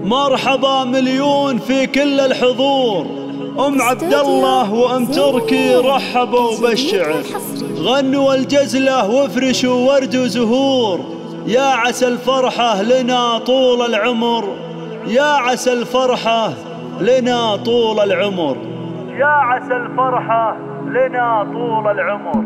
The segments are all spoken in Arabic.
مرحبا مليون في كل الحضور، أم عبد الله وأم تركي رحبوا بالشعر، غنوا الجزلة وافرشوا ورد وزهور، يا عسى الفرحة لنا طول العمر، يا عسى الفرحة لنا طول العمر، يا عسى الفرحة لنا طول العمر.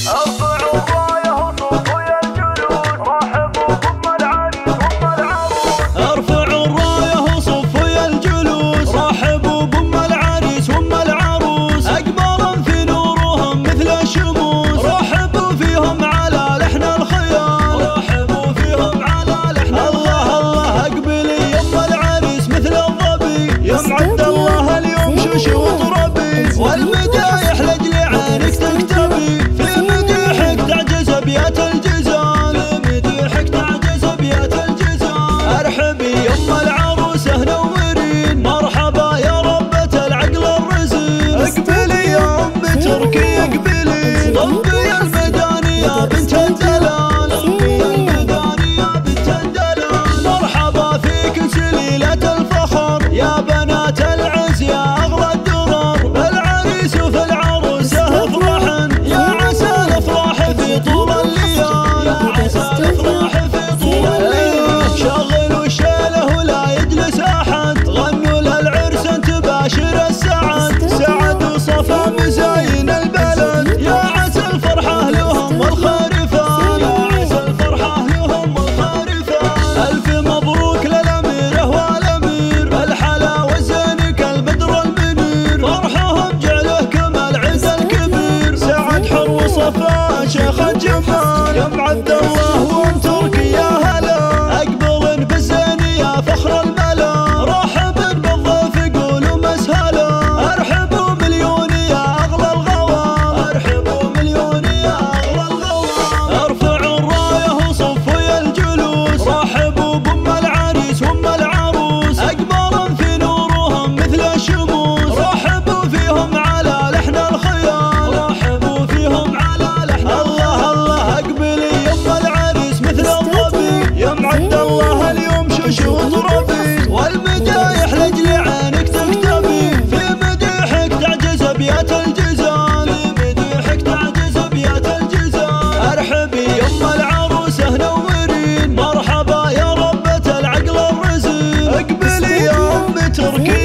ارفعوا الراية وصفوا يا الجلوس، رحبوا بأم العريس وأم العروس. ارفعوا الراية وصفوا يا الجلوس، رحبوا بأم العريس وأم العروس. أقمار في نورهم مثل الشموس، رحبوا فيهم على لحن الخيال، رحبوا فيهم على لحن الله الله. اقبلي يا أم العريس مثل الظبي، يا أم عبد الله اليوم شوشي وطربي، والمدايح لأجل عينك تكتبي، في مديحك تعجز أبيات الجزال، في مديحك تعجز أبيات الجزال. ارحبي يا أم العروسة نورين، مرحبا يا ربة العقل الرزين. اقبلي يا أم تركي اقبلي، طبي الميدان يا بنت الدلال، طبي الميدان يا بنت الدلال. مرحبا فيك سليلة الفخر، يا بنات العز يا أغلى الدرر، العريس وفي العروسة افرحن، يا عسى الافراح في طول الليال، يا عسى الافراح في طول الليال. شغلوا الشيله ولا يجلس احد، غنوا للعرس تباشر السعد، سعد وصفا مزاين البلد، يا عسى الفرحه لهم والخارفان، يا عسى الفرحه لهم والخارفان. الف مبروك للاميره والامير، الحلا والزين كالبدر المنير، فرحهم جعله كمال عز الكبير، سعد حر وصفا شيخ الجمال، يا أم عبد الله وأم تركي يا هلا. اقبلن بالزين يا فخر الملا، رحبن بالضيف قولوا مسهلا، ارحبوا مليون يا اغلى الغوا، ارحبوا مليون يا اغلى الغوا. ارفعوا الرايه وصفوا يا الجلوس، رحبوا بأم العريس وأم العروس. اقمار في نورهم مثل الشموس، رحبوا فيهم على لحن الخيال، رحبوا فيهم على لحن الله الله. اقبلي يا أم العريس مثل الظبي، يا أم عبد الله اليوم شوشي وطربي، والمدايح لأجل عينك تكتبي، في مديحك تعجز أبيات الجزال، في مديحك تعجز أبيات الجزال. ارحبي يا أم العروسة نورين، مرحبا يا ربة العقل الرزين. اقبلي يا أم تركي